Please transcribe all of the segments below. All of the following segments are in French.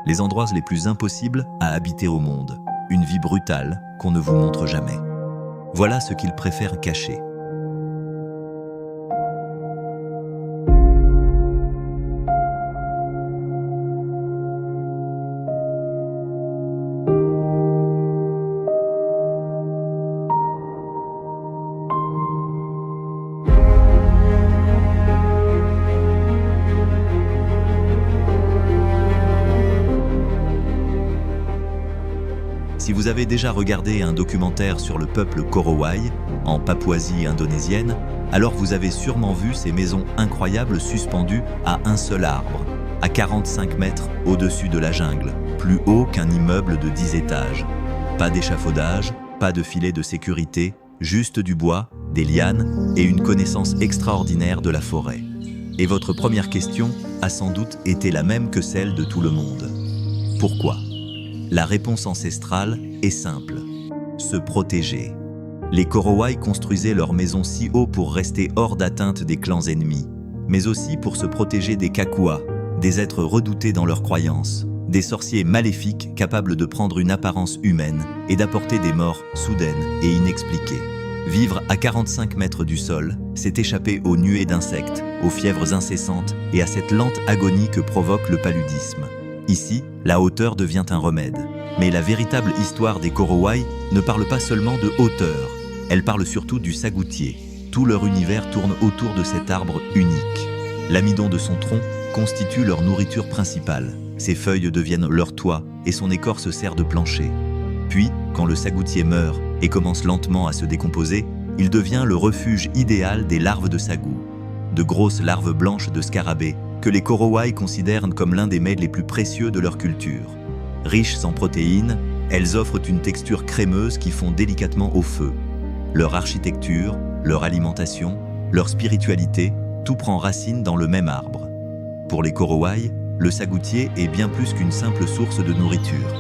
les endroits les plus impossibles à habiter au monde, une vie brutale qu'on ne vous montre jamais. Voilà ce qu'ils préfèrent cacher. Si vous avez déjà regardé un documentaire sur le peuple Korowai, en Papouasie indonésienne, alors vous avez sûrement vu ces maisons incroyables suspendues à un seul arbre, à 45 mètres au-dessus de la jungle, plus haut qu'un immeuble de 10 étages. Pas d'échafaudage, pas de filet de sécurité, juste du bois, des lianes et une connaissance extraordinaire de la forêt. Et votre première question a sans doute été la même que celle de tout le monde. Pourquoi ? La réponse ancestrale est simple. Se protéger. Les Korowai construisaient leurs maisons si haut pour rester hors d'atteinte des clans ennemis, mais aussi pour se protéger des Kakua, des êtres redoutés dans leurs croyances, des sorciers maléfiques capables de prendre une apparence humaine et d'apporter des morts soudaines et inexpliquées. Vivre à 45 mètres du sol, c'est échapper aux nuées d'insectes, aux fièvres incessantes et à cette lente agonie que provoque le paludisme. Ici, la hauteur devient un remède. Mais la véritable histoire des Korowai ne parle pas seulement de hauteur, elle parle surtout du sagoutier. Tout leur univers tourne autour de cet arbre unique. L'amidon de son tronc constitue leur nourriture principale. Ses feuilles deviennent leur toit et son écorce sert de plancher. Puis, quand le sagoutier meurt et commence lentement à se décomposer, il devient le refuge idéal des larves de sagou, de grosses larves blanches de scarabées que les Korowai considèrent comme l'un des mets les plus précieux de leur culture. Riches en protéines, elles offrent une texture crémeuse qui fond délicatement au feu. Leur architecture, leur alimentation, leur spiritualité, tout prend racine dans le même arbre. Pour les Korowai, le sagoutier est bien plus qu'une simple source de nourriture.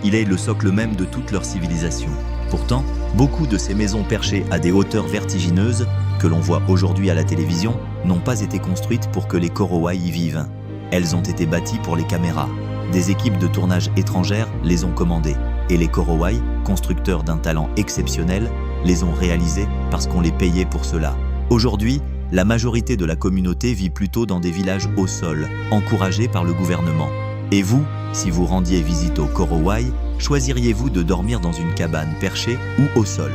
Il est le socle même de toute leur civilisation. Pourtant, beaucoup de ces maisons perchées à des hauteurs vertigineuses, que l'on voit aujourd'hui à la télévision, n'ont pas été construites pour que les Korowai y vivent. Elles ont été bâties pour les caméras. Des équipes de tournage étrangères les ont commandées. Et les Korowai, constructeurs d'un talent exceptionnel, les ont réalisées parce qu'on les payait pour cela. Aujourd'hui, la majorité de la communauté vit plutôt dans des villages au sol, encouragés par le gouvernement. Et vous, si vous rendiez visite aux Korowai, choisiriez-vous de dormir dans une cabane perchée ou au sol ?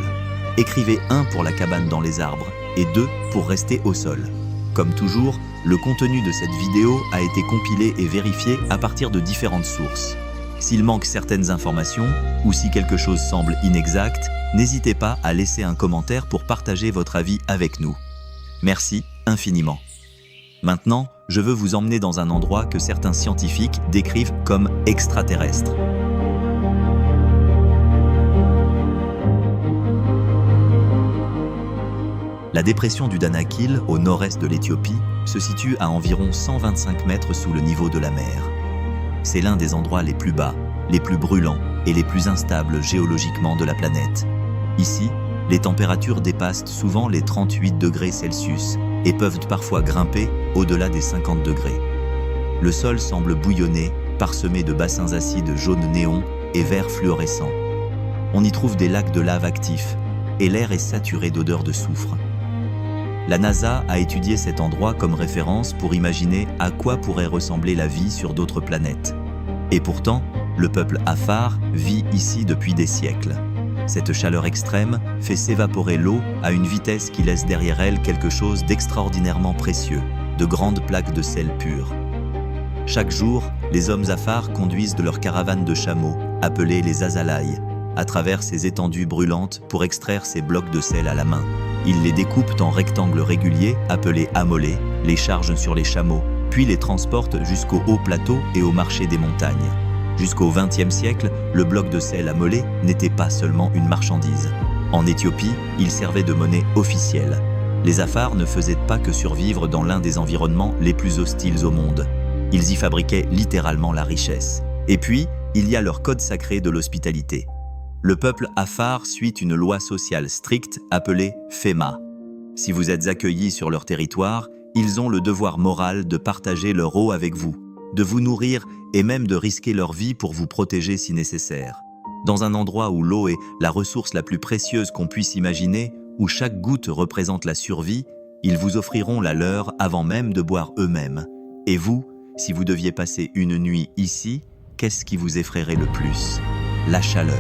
Écrivez 1 pour la cabane dans les arbres et 2 pour rester au sol. Comme toujours, le contenu de cette vidéo a été compilé et vérifié à partir de différentes sources. S'il manque certaines informations ou si quelque chose semble inexact, n'hésitez pas à laisser un commentaire pour partager votre avis avec nous. Merci infiniment. Maintenant, je veux vous emmener dans un endroit que certains scientifiques décrivent comme extraterrestre. La dépression du Danakil, au nord-est de l'Éthiopie, se situe à environ 125 mètres sous le niveau de la mer. C'est l'un des endroits les plus bas, les plus brûlants et les plus instables géologiquement de la planète. Ici, les températures dépassent souvent les 38 degrés Celsius et peuvent parfois grimper au-delà des 50 degrés. Le sol semble bouillonner, parsemé de bassins acides jaune néon et vert fluorescent. On y trouve des lacs de lave actifs et l'air est saturé d'odeurs de soufre. La NASA a étudié cet endroit comme référence pour imaginer à quoi pourrait ressembler la vie sur d'autres planètes. Et pourtant, le peuple Afar vit ici depuis des siècles. Cette chaleur extrême fait s'évaporer l'eau à une vitesse qui laisse derrière elle quelque chose d'extraordinairement précieux, de grandes plaques de sel pur. Chaque jour, les hommes Afar conduisent de leur caravane de chameaux, appelée les azalaïs, à travers ces étendues brûlantes pour extraire ces blocs de sel à la main. Ils les découpent en rectangles réguliers, appelés amolés, les chargent sur les chameaux, puis les transportent jusqu'au haut plateau et au marché des montagnes. Jusqu'au XXe siècle, le bloc de sel amolé n'était pas seulement une marchandise. En Éthiopie, il servait de monnaie officielle. Les Afars ne faisaient pas que survivre dans l'un des environnements les plus hostiles au monde. Ils y fabriquaient littéralement la richesse. Et puis, il y a leur code sacré de l'hospitalité. Le peuple Afar suit une loi sociale stricte appelée FEMA. Si vous êtes accueillis sur leur territoire, ils ont le devoir moral de partager leur eau avec vous, de vous nourrir et même de risquer leur vie pour vous protéger si nécessaire. Dans un endroit où l'eau est la ressource la plus précieuse qu'on puisse imaginer, où chaque goutte représente la survie, ils vous offriront la leur avant même de boire eux-mêmes. Et vous, si vous deviez passer une nuit ici, qu'est-ce qui vous effraierait le plus? La chaleur,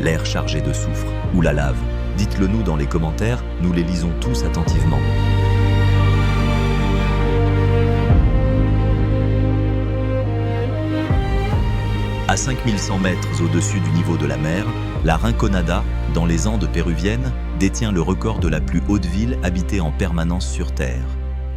l'air chargé de soufre ou la lave? Dites-le nous dans les commentaires, nous les lisons tous attentivement. À 5100 mètres au-dessus du niveau de la mer, la Rinconada, dans les Andes péruviennes, détient le record de la plus haute ville habitée en permanence sur Terre.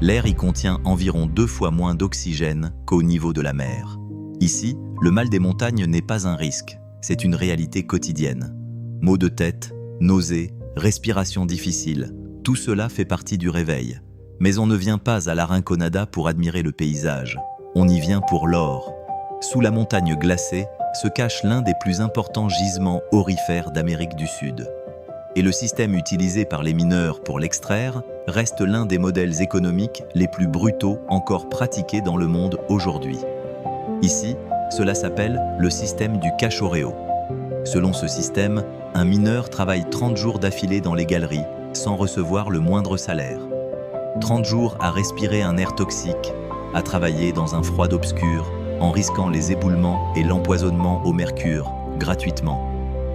L'air y contient environ 2 fois moins d'oxygène qu'au niveau de la mer. Ici, le mal des montagnes n'est pas un risque, c'est une réalité quotidienne. Maux de tête, nausées, respiration difficile, tout cela fait partie du réveil. Mais on ne vient pas à la Rinconada pour admirer le paysage, on y vient pour l'or. Sous la montagne glacée se cache l'un des plus importants gisements aurifères d'Amérique du Sud. Et le système utilisé par les mineurs pour l'extraire reste l'un des modèles économiques les plus brutaux encore pratiqués dans le monde aujourd'hui. Ici, cela s'appelle le système du cachoréo. Selon ce système, un mineur travaille 30 jours d'affilée dans les galeries sans recevoir le moindre salaire. 30 jours à respirer un air toxique, à travailler dans un froid obscur, en risquant les éboulements et l'empoisonnement au mercure, gratuitement.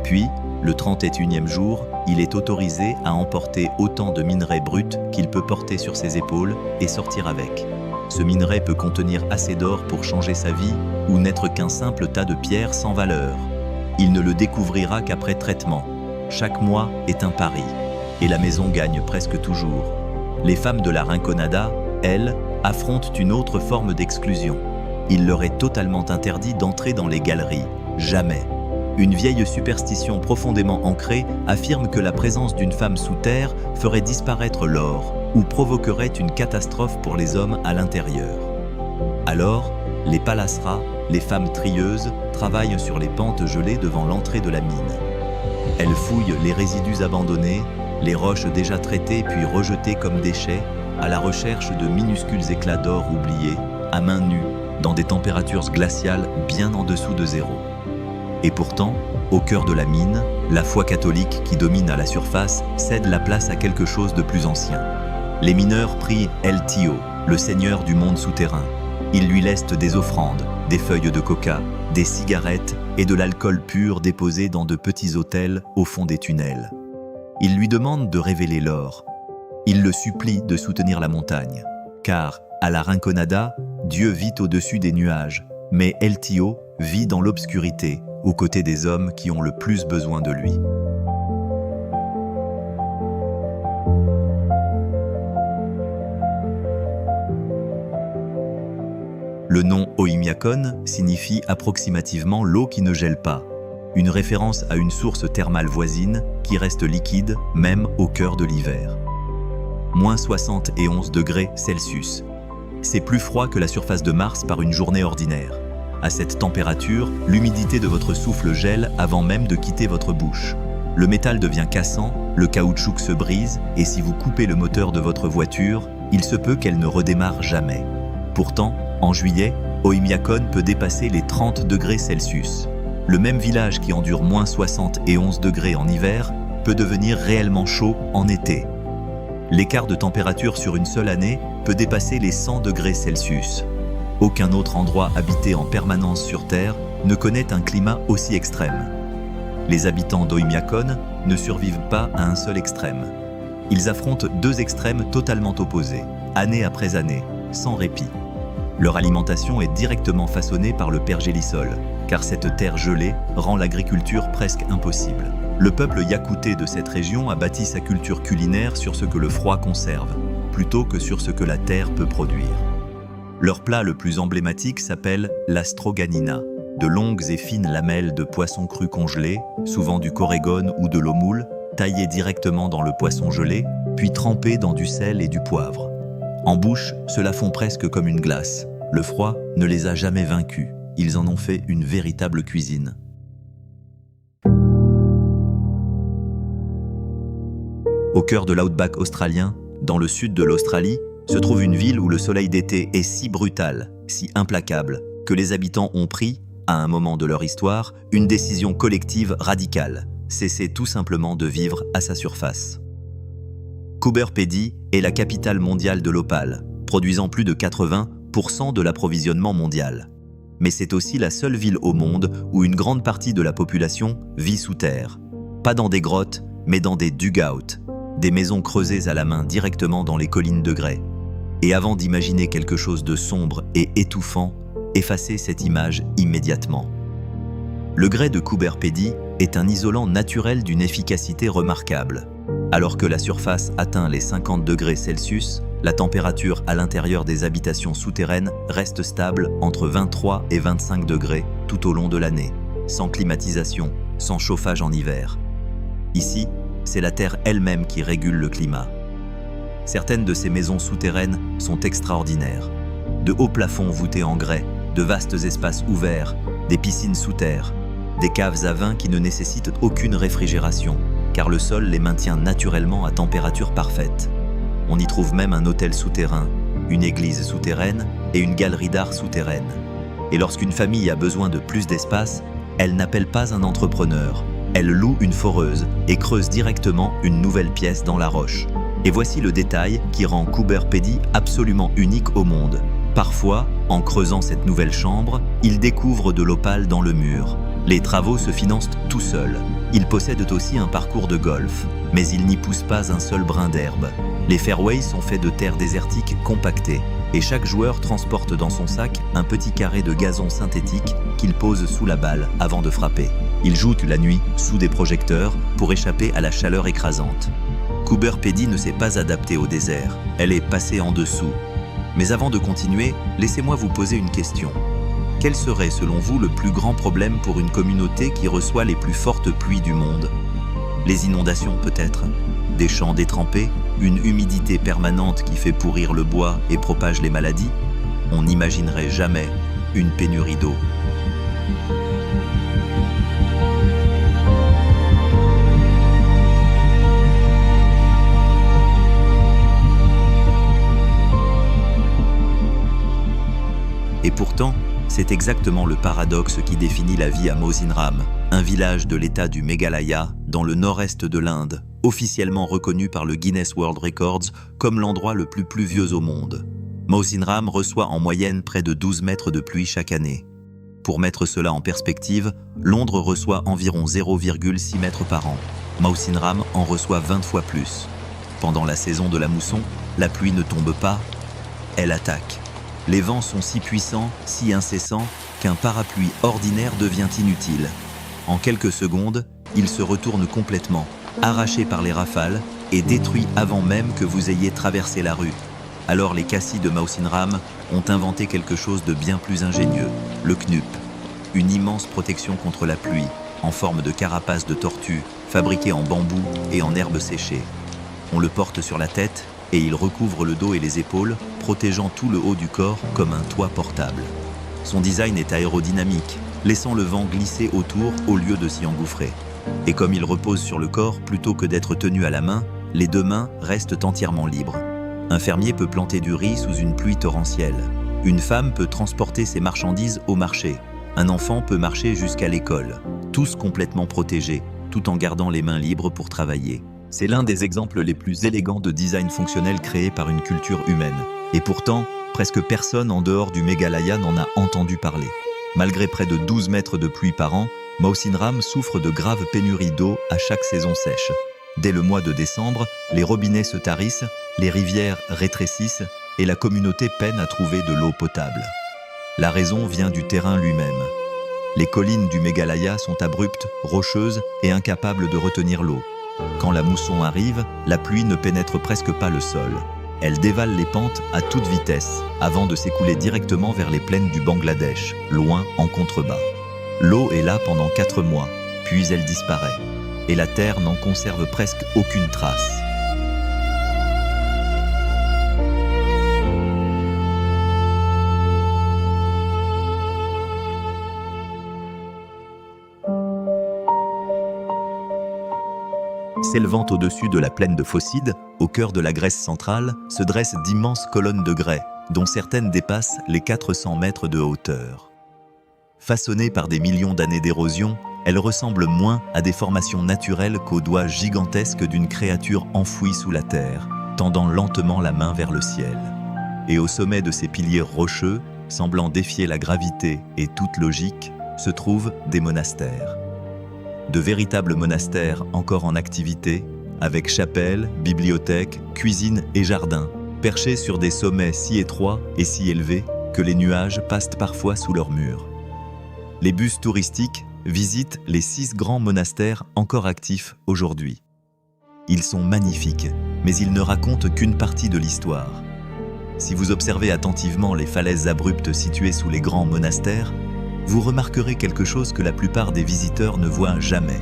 Puis, le 31e jour, il est autorisé à emporter autant de minerais bruts qu'il peut porter sur ses épaules et sortir avec. Ce minerai peut contenir assez d'or pour changer sa vie ou n'être qu'un simple tas de pierres sans valeur. Il ne le découvrira qu'après traitement. Chaque mois est un pari, et la maison gagne presque toujours. Les femmes de la Rinconada, elles, affrontent une autre forme d'exclusion. Il leur est totalement interdit d'entrer dans les galeries. Jamais. Une vieille superstition profondément ancrée affirme que la présence d'une femme sous terre ferait disparaître l'or ou provoquerait une catastrophe pour les hommes à l'intérieur. Alors, les palasras, les femmes trieuses, travaillent sur les pentes gelées devant l'entrée de la mine. Elles fouillent les résidus abandonnés, les roches déjà traitées puis rejetées comme déchets, à la recherche de minuscules éclats d'or oubliés, à main nue, dans des températures glaciales bien en dessous de zéro. Et pourtant, au cœur de la mine, la foi catholique qui domine à la surface cède la place à quelque chose de plus ancien. Les mineurs prient El Tío, le seigneur du monde souterrain. Ils lui laissent des offrandes, des feuilles de coca, des cigarettes et de l'alcool pur déposés dans de petits autels au fond des tunnels. Ils lui demandent de révéler l'or. Ils le supplient de soutenir la montagne, car, à la Rinconada, Dieu vit au-dessus des nuages, mais El Tío vit dans l'obscurité, aux côtés des hommes qui ont le plus besoin de lui. Le nom Oymyakon signifie approximativement l'eau qui ne gèle pas, une référence à une source thermale voisine qui reste liquide même au cœur de l'hiver. Moins 71 degrés Celsius. C'est plus froid que la surface de Mars par une journée ordinaire. À cette température, l'humidité de votre souffle gèle avant même de quitter votre bouche. Le métal devient cassant, le caoutchouc se brise, et si vous coupez le moteur de votre voiture, il se peut qu'elle ne redémarre jamais. Pourtant, en juillet, Oymyakon peut dépasser les 30 degrés Celsius. Le même village qui endure moins 71 degrés en hiver peut devenir réellement chaud en été. L'écart de température sur une seule année peut dépasser les 100 degrés Celsius. Aucun autre endroit habité en permanence sur Terre ne connaît un climat aussi extrême. Les habitants d'Oymyakon ne survivent pas à un seul extrême. Ils affrontent 2 extrêmes totalement opposés, année après année, sans répit. Leur alimentation est directement façonnée par le pergélisol, car cette terre gelée rend l'agriculture presque impossible. Le peuple yakouté de cette région a bâti sa culture culinaire sur ce que le froid conserve, plutôt que sur ce que la terre peut produire. Leur plat le plus emblématique s'appelle la stroganina, de longues et fines lamelles de poisson cru congelé, souvent du corégone ou de l'eau moule, taillées directement dans le poisson gelé, puis trempées dans du sel et du poivre. En bouche, cela fond presque comme une glace. Le froid ne les a jamais vaincus. Ils en ont fait une véritable cuisine. Au cœur de l'outback australien, dans le sud de l'Australie, se trouve une ville où le soleil d'été est si brutal, si implacable, que les habitants ont pris, à un moment de leur histoire, une décision collective radicale, cesser tout simplement de vivre à sa surface. Coober Pedy est la capitale mondiale de l'opale, produisant plus de 80% de l'approvisionnement mondial. Mais c'est aussi la seule ville au monde où une grande partie de la population vit sous terre. Pas dans des grottes, mais dans des dugouts, des maisons creusées à la main directement dans les collines de grès. Et avant d'imaginer quelque chose de sombre et étouffant, effacez cette image immédiatement. Le grès de Coober Pedy est un isolant naturel d'une efficacité remarquable. Alors que la surface atteint les 50 degrés Celsius, la température à l'intérieur des habitations souterraines reste stable entre 23 et 25 degrés tout au long de l'année, sans climatisation, sans chauffage en hiver. Ici, c'est la Terre elle-même qui régule le climat. Certaines de ces maisons souterraines sont extraordinaires. De hauts plafonds voûtés en grès, de vastes espaces ouverts, des piscines sous terre, des caves à vin qui ne nécessitent aucune réfrigération, car le sol les maintient naturellement à température parfaite. On y trouve même un hôtel souterrain, une église souterraine et une galerie d'art souterraine. Et lorsqu'une famille a besoin de plus d'espace, elle n'appelle pas un entrepreneur. Elle loue une foreuse et creuse directement une nouvelle pièce dans la roche. Et voici le détail qui rend Coober Pedy absolument unique au monde. Parfois, en creusant cette nouvelle chambre, il découvre de l'opale dans le mur. Les travaux se financent tout seuls. Ils possèdent aussi un parcours de golf, mais ils n'y poussent pas un seul brin d'herbe. Les fairways sont faits de terre désertique compactée, et chaque joueur transporte dans son sac un petit carré de gazon synthétique qu'il pose sous la balle avant de frapper. Il joue la nuit sous des projecteurs pour échapper à la chaleur écrasante. Coober Pedy ne s'est pas adaptée au désert, elle est passée en dessous. Mais avant de continuer, laissez-moi vous poser une question. Quel serait selon vous le plus grand problème pour une communauté qui reçoit les plus fortes pluies du monde? Les inondations peut-être? Des champs détrempés? Une humidité permanente qui fait pourrir le bois et propage les maladies? On n'imaginerait jamais une pénurie d'eau. Et pourtant, c'est exactement le paradoxe qui définit la vie à Mawsynram, un village de l'état du Meghalaya, dans le nord-est de l'Inde, officiellement reconnu par le Guinness World Records comme l'endroit le plus pluvieux au monde. Mawsynram reçoit en moyenne près de 12 mètres de pluie chaque année. Pour mettre cela en perspective, Londres reçoit environ 0,6 mètres par an. Mawsynram en reçoit 20 fois plus. Pendant la saison de la mousson, la pluie ne tombe pas, elle attaque. Les vents sont si puissants, si incessants, qu'un parapluie ordinaire devient inutile. En quelques secondes, il se retourne complètement, arraché par les rafales et détruit avant même que vous ayez traversé la rue. Alors les cassis de Mawsynram ont inventé quelque chose de bien plus ingénieux, le knup, une immense protection contre la pluie, en forme de carapace de tortue, fabriquée en bambou et en herbe séchée. On le porte sur la tête et il recouvre le dos et les épaules, protégeant tout le haut du corps comme un toit portable. Son design est aérodynamique, laissant le vent glisser autour au lieu de s'y engouffrer. Et comme il repose sur le corps plutôt que d'être tenu à la main, les deux mains restent entièrement libres. Un fermier peut planter du riz sous une pluie torrentielle. Une femme peut transporter ses marchandises au marché. Un enfant peut marcher jusqu'à l'école. Tous complètement protégés, tout en gardant les mains libres pour travailler. C'est l'un des exemples les plus élégants de design fonctionnel créé par une culture humaine. Et pourtant, presque personne en dehors du Meghalaya n'en a entendu parler. Malgré près de 12 mètres de pluie par an, Mawsynram souffre de graves pénuries d'eau à chaque saison sèche. Dès le mois de décembre, les robinets se tarissent, les rivières rétrécissent et la communauté peine à trouver de l'eau potable. La raison vient du terrain lui-même. Les collines du Meghalaya sont abruptes, rocheuses et incapables de retenir l'eau. Quand la mousson arrive, la pluie ne pénètre presque pas le sol. Elle dévale les pentes à toute vitesse, avant de s'écouler directement vers les plaines du Bangladesh, loin en contrebas. L'eau est là pendant 4 mois, puis elle disparaît, et la terre n'en conserve presque aucune trace. S'élevant au-dessus de la plaine de Phocide, au cœur de la Grèce centrale, se dressent d'immenses colonnes de grès, dont certaines dépassent les 400 mètres de hauteur. Façonnées par des millions d'années d'érosion, elles ressemblent moins à des formations naturelles qu'aux doigts gigantesques d'une créature enfouie sous la terre, tendant lentement la main vers le ciel. Et au sommet de ces piliers rocheux, semblant défier la gravité et toute logique, se trouvent des monastères. De véritables monastères encore en activité, avec chapelles, bibliothèques, cuisines et jardins, perchés sur des sommets si étroits et si élevés que les nuages passent parfois sous leurs murs. Les bus touristiques visitent les 6 grands monastères encore actifs aujourd'hui. Ils sont magnifiques, mais ils ne racontent qu'une partie de l'histoire. Si vous observez attentivement les falaises abruptes situées sous les grands monastères, vous remarquerez quelque chose que la plupart des visiteurs ne voient jamais.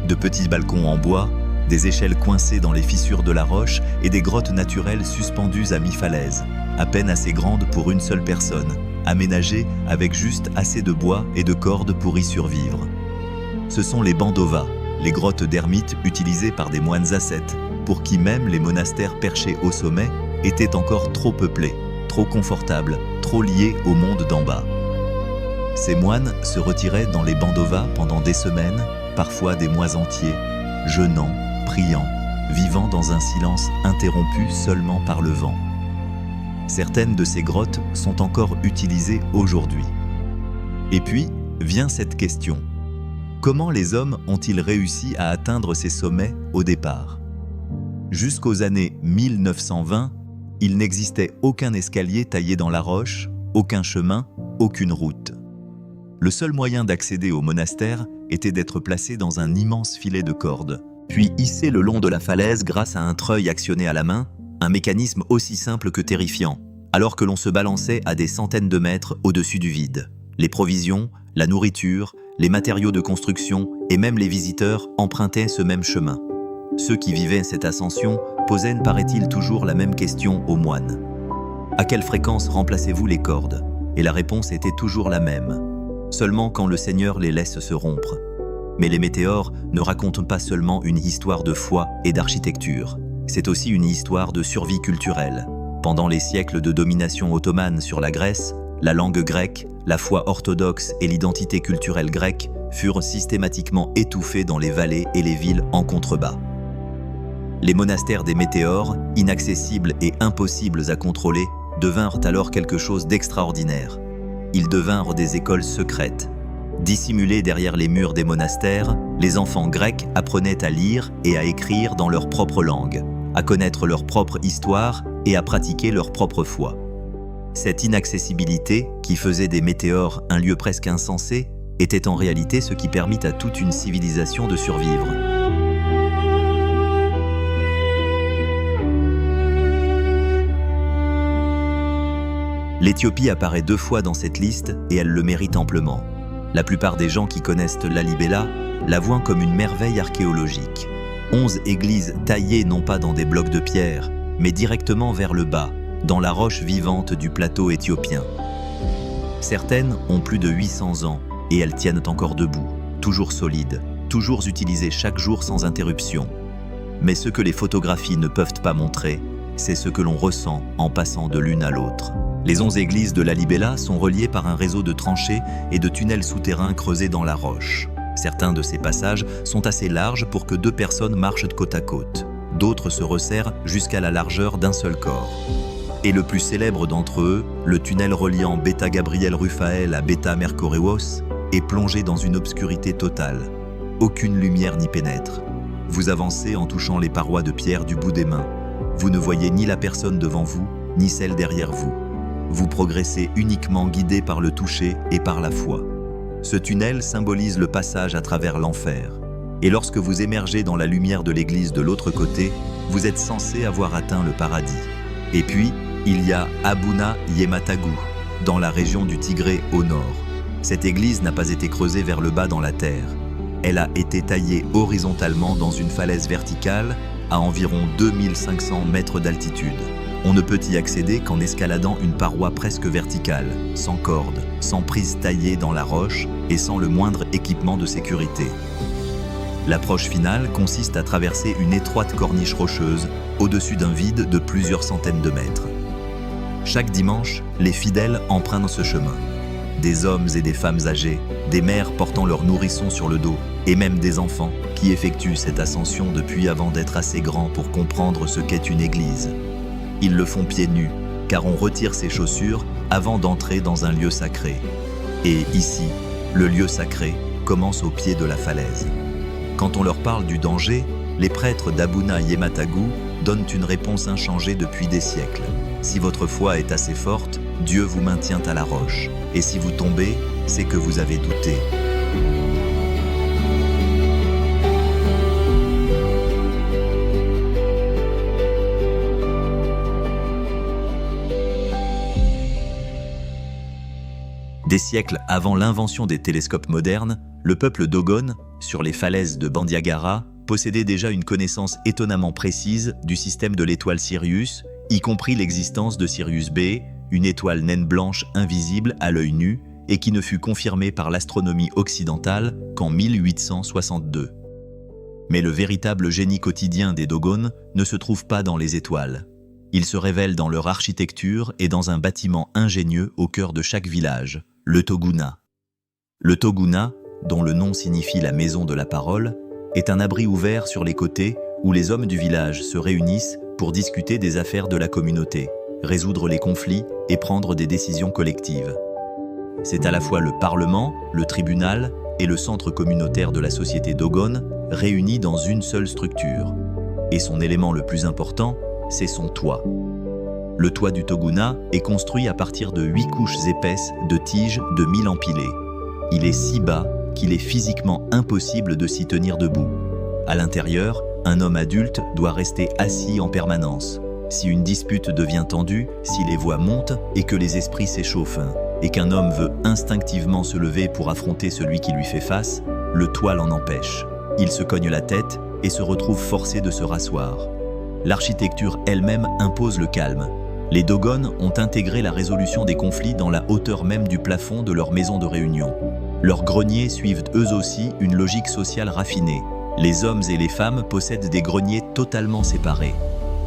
De petits balcons en bois, des échelles coincées dans les fissures de la roche et des grottes naturelles suspendues à mi-falaise, à peine assez grandes pour une seule personne, aménagées avec juste assez de bois et de cordes pour y survivre. Ce sont les bandovas, les grottes d'ermites utilisées par des moines ascètes, pour qui même les monastères perchés au sommet étaient encore trop peuplés, trop confortables, trop liés au monde d'en bas. Ces moines se retiraient dans les bandovas pendant des semaines, parfois des mois entiers, jeûnant, priant, vivant dans un silence interrompu seulement par le vent. Certaines de ces grottes sont encore utilisées aujourd'hui. Et puis, vient cette question. Comment les hommes ont-ils réussi à atteindre ces sommets au départ ? Jusqu'aux années 1920, il n'existait aucun escalier taillé dans la roche, aucun chemin, aucune route. Le seul moyen d'accéder au monastère était d'être placé dans un immense filet de cordes, puis hissé le long de la falaise grâce à un treuil actionné à la main, un mécanisme aussi simple que terrifiant, alors que l'on se balançait à des centaines de mètres au-dessus du vide. Les provisions, la nourriture, les matériaux de construction et même les visiteurs empruntaient ce même chemin. Ceux qui vivaient cette ascension posaient, paraît-il, toujours la même question aux moines. À quelle fréquence remplacez-vous les cordes ? Et la réponse était toujours la même. Seulement quand le Seigneur les laisse se rompre. Mais les météores ne racontent pas seulement une histoire de foi et d'architecture. C'est aussi une histoire de survie culturelle. Pendant les siècles de domination ottomane sur la Grèce, la langue grecque, la foi orthodoxe et l'identité culturelle grecque furent systématiquement étouffées dans les vallées et les villes en contrebas. Les monastères des météores, inaccessibles et impossibles à contrôler, devinrent alors quelque chose d'extraordinaire. Ils devinrent des écoles secrètes. Dissimulés derrière les murs des monastères, les enfants grecs apprenaient à lire et à écrire dans leur propre langue, à connaître leur propre histoire et à pratiquer leur propre foi. Cette inaccessibilité, qui faisait des météores un lieu presque insensé, était en réalité ce qui permit à toute une civilisation de survivre. L'Éthiopie apparaît 2 fois dans cette liste et elle le mérite amplement. La plupart des gens qui connaissent Lalibela la voient comme une merveille archéologique. 11 églises taillées non pas dans des blocs de pierre, mais directement vers le bas, dans la roche vivante du plateau éthiopien. Certaines ont plus de 800 ans et elles tiennent encore debout, toujours solides, toujours utilisées chaque jour sans interruption. Mais ce que les photographies ne peuvent pas montrer, c'est ce que l'on ressent en passant de l'une à l'autre. Les 11 églises de Lalibela sont reliées par un réseau de tranchées et de tunnels souterrains creusés dans la roche. Certains de ces passages sont assez larges pour que 2 personnes marchent de côte à côte. D'autres se resserrent jusqu'à la largeur d'un seul corps. Et le plus célèbre d'entre eux, le tunnel reliant Beta Gabriel Raphaël à Beta Mercurios, est plongé dans une obscurité totale. Aucune lumière n'y pénètre. Vous avancez en touchant les parois de pierre du bout des mains. Vous ne voyez ni la personne devant vous, ni celle derrière vous. Vous progressez uniquement guidé par le toucher et par la foi. Ce tunnel symbolise le passage à travers l'enfer. Et lorsque vous émergez dans la lumière de l'église de l'autre côté, vous êtes censé avoir atteint le paradis. Et puis, il y a Abuna Yematagu, dans la région du Tigré au nord. Cette église n'a pas été creusée vers le bas dans la terre. Elle a été taillée horizontalement dans une falaise verticale à environ 2500 mètres d'altitude. On ne peut y accéder qu'en escaladant une paroi presque verticale, sans corde, sans prise taillée dans la roche et sans le moindre équipement de sécurité. L'approche finale consiste à traverser une étroite corniche rocheuse au-dessus d'un vide de plusieurs centaines de mètres. Chaque dimanche, les fidèles empruntent ce chemin. des hommes et des femmes âgées, des mères portant leurs nourrissons sur le dos, et même des enfants qui effectuent cette ascension depuis avant d'être assez grands pour comprendre ce qu'est une église. Ils le font pieds nus, car on retire ses chaussures avant d'entrer dans un lieu sacré. Et ici, le lieu sacré commence au pied de la falaise. Quand on leur parle du danger, les prêtres d'Abuna Yematagu donnent une réponse inchangée depuis des siècles. Si votre foi est assez forte, Dieu vous maintient à la roche. Et si vous tombez, c'est que vous avez douté. Des siècles avant l'invention des télescopes modernes, le peuple Dogon, sur les falaises de Bandiagara, possédait déjà une connaissance étonnamment précise du système de l'étoile Sirius, y compris l'existence de Sirius B, une étoile naine blanche invisible à l'œil nu et qui ne fut confirmée par l'astronomie occidentale qu'en 1862. Mais le véritable génie quotidien des Dogon ne se trouve pas dans les étoiles. Il se révèle dans leur architecture et dans un bâtiment ingénieux au cœur de chaque village, le Toguna. Le Toguna, dont le nom signifie la maison de la parole, est un abri ouvert sur les côtés où les hommes du village se réunissent pour discuter des affaires de la communauté, résoudre les conflits et prendre des décisions collectives. C'est à la fois le parlement, le tribunal et le centre communautaire de la société Dogon réunis dans une seule structure. Et son élément le plus important, c'est son toit. Le toit du Toguna est construit à partir de 8 couches épaisses de tiges de 1000 empilées. Il est si bas qu'il est physiquement impossible de s'y tenir debout. À l'intérieur, un homme adulte doit rester assis en permanence. Si une dispute devient tendue, si les voix montent et que les esprits s'échauffent, et qu'un homme veut instinctivement se lever pour affronter celui qui lui fait face, le toit l'en empêche. Il se cogne la tête et se retrouve forcé de se rasseoir. L'architecture elle-même impose le calme. Les Dogon ont intégré la résolution des conflits dans la hauteur même du plafond de leur maison de réunion. Leurs greniers suivent eux aussi une logique sociale raffinée. Les hommes et les femmes possèdent des greniers totalement séparés.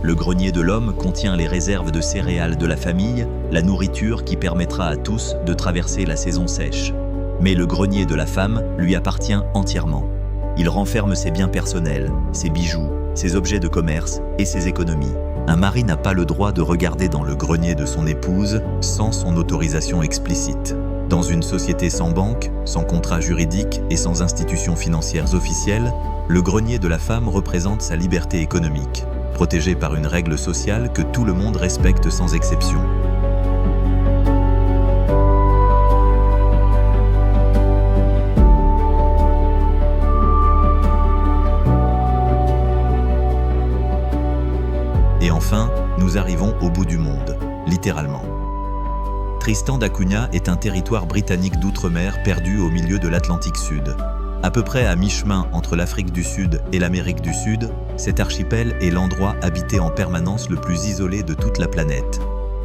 Le grenier de l'homme contient les réserves de céréales de la famille, la nourriture qui permettra à tous de traverser la saison sèche. Mais le grenier de la femme lui appartient entièrement. Il renferme ses biens personnels, ses bijoux, ses objets de commerce et ses économies. Un mari n'a pas le droit de regarder dans le grenier de son épouse sans son autorisation explicite. Dans une société sans banque, sans contrat juridique et sans institutions financières officielles, le grenier de la femme représente sa liberté économique, protégée par une règle sociale que tout le monde respecte sans exception. Et enfin, nous arrivons au bout du monde, littéralement. Tristan d'Acunha est un territoire britannique d'outre-mer perdu au milieu de l'Atlantique Sud. À peu près à mi-chemin entre l'Afrique du Sud et l'Amérique du Sud, cet archipel est l'endroit habité en permanence le plus isolé de toute la planète.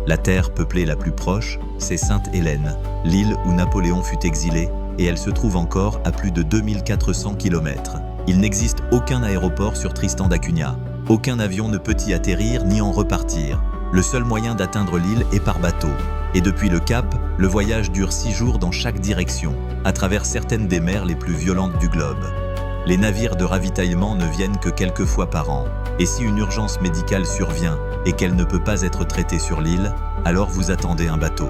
La terre peuplée la plus proche, c'est Sainte-Hélène, l'île où Napoléon fut exilé, et elle se trouve encore à plus de 2400 km. Il n'existe aucun aéroport sur Tristan d'Acunha. Aucun avion ne peut y atterrir ni en repartir. Le seul moyen d'atteindre l'île est par bateau. Et depuis le Cap, le voyage dure 6 jours dans chaque direction, à travers certaines des mers les plus violentes du globe. Les navires de ravitaillement ne viennent que quelques fois par an. Et si une urgence médicale survient et qu'elle ne peut pas être traitée sur l'île, alors vous attendez un bateau.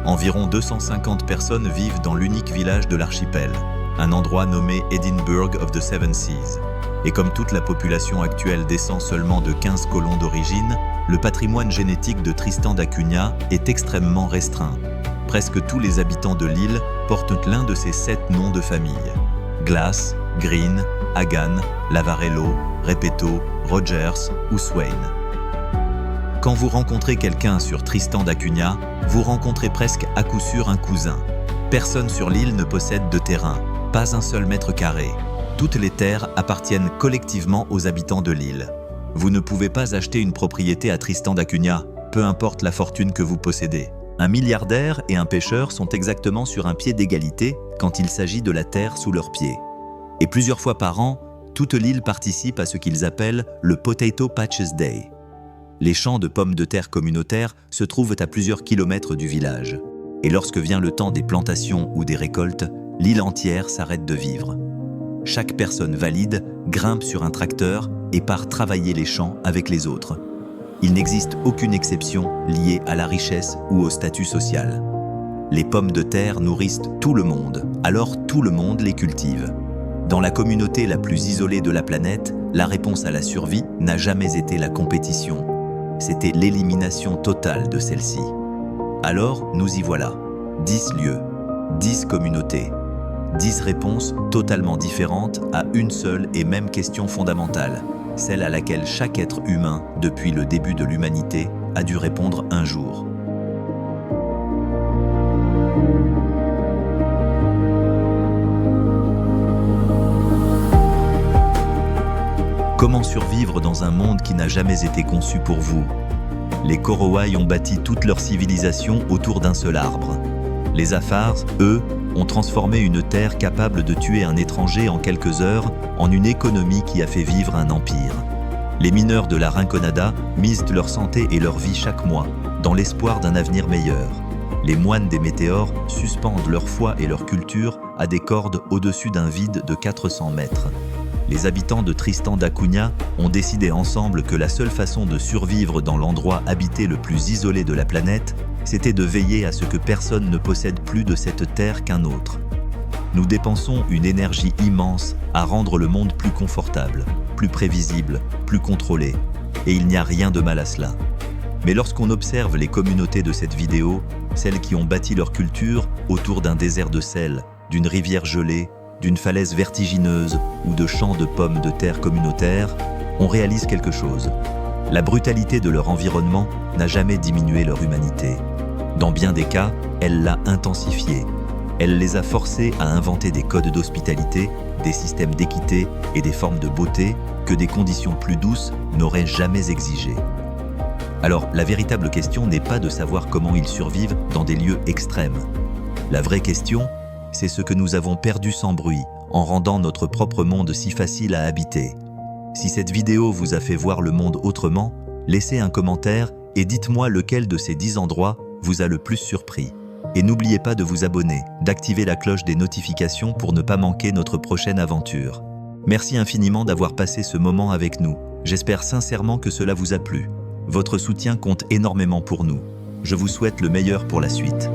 Environ 250 personnes vivent dans l'unique village de l'archipel, un endroit nommé Edinburgh of the Seven Seas. Et comme toute la population actuelle descend seulement de 15 colons d'origine, le patrimoine génétique de Tristan d'Acunha est extrêmement restreint. Presque tous les habitants de l'île portent l'un de ces 7 noms de famille. Glass, Green, Hagan, Lavarello, Repetto, Rogers ou Swain. Quand vous rencontrez quelqu'un sur Tristan d'Acunha, vous rencontrez presque à coup sûr un cousin. Personne sur l'île ne possède de terrain, pas un seul mètre carré. Toutes les terres appartiennent collectivement aux habitants de l'île. Vous ne pouvez pas acheter une propriété à Tristan d'Acunha, peu importe la fortune que vous possédez. Un milliardaire et un pêcheur sont exactement sur un pied d'égalité quand il s'agit de la terre sous leurs pieds. Et plusieurs fois par an, toute l'île participe à ce qu'ils appellent le Potato Patches Day. Les champs de pommes de terre communautaires se trouvent à plusieurs kilomètres du village. Et lorsque vient le temps des plantations ou des récoltes, l'île entière s'arrête de vivre. Chaque personne valide grimpe sur un tracteur et part travailler les champs avec les autres. Il n'existe aucune exception liée à la richesse ou au statut social. Les pommes de terre nourrissent tout le monde, alors tout le monde les cultive. Dans la communauté la plus isolée de la planète, la réponse à la survie n'a jamais été la compétition. C'était l'élimination totale de celle-ci. Alors, nous y voilà. 10 lieux, 10 communautés, 10 réponses totalement différentes à une seule et même question fondamentale, celle à laquelle chaque être humain, depuis le début de l'humanité, a dû répondre un jour. Comment survivre dans un monde qui n'a jamais été conçu pour vous? Les Korowai ont bâti toute leur civilisation autour d'un seul arbre. Les Afars, eux, ont transformé une terre capable de tuer un étranger en quelques heures en une économie qui a fait vivre un empire. Les mineurs de la Rinconada misent leur santé et leur vie chaque mois, dans l'espoir d'un avenir meilleur. Les moines des météores suspendent leur foi et leur culture à des cordes au-dessus d'un vide de 400 mètres. Les habitants de Tristan da Cunha ont décidé ensemble que la seule façon de survivre dans l'endroit habité le plus isolé de la planète, c'était de veiller à ce que personne ne possède plus de cette terre qu'un autre. Nous dépensons une énergie immense à rendre le monde plus confortable, plus prévisible, plus contrôlé, et il n'y a rien de mal à cela. Mais lorsqu'on observe les communautés de cette vidéo, celles qui ont bâti leur culture autour d'un désert de sel, d'une rivière gelée, d'une falaise vertigineuse ou de champs de pommes de terre communautaires, on réalise quelque chose. La brutalité de leur environnement n'a jamais diminué leur humanité. Dans bien des cas, elle l'a intensifiée. Elle les a forcés à inventer des codes d'hospitalité, des systèmes d'équité et des formes de beauté que des conditions plus douces n'auraient jamais exigées. Alors, la véritable question n'est pas de savoir comment ils survivent dans des lieux extrêmes. La vraie question, c'est ce que nous avons perdu sans bruit, en rendant notre propre monde si facile à habiter. Si cette vidéo vous a fait voir le monde autrement, laissez un commentaire et dites-moi lequel de ces 10 endroits vous a le plus surpris. Et n'oubliez pas de vous abonner, d'activer la cloche des notifications pour ne pas manquer notre prochaine aventure. Merci infiniment d'avoir passé ce moment avec nous. J'espère sincèrement que cela vous a plu. Votre soutien compte énormément pour nous. Je vous souhaite le meilleur pour la suite.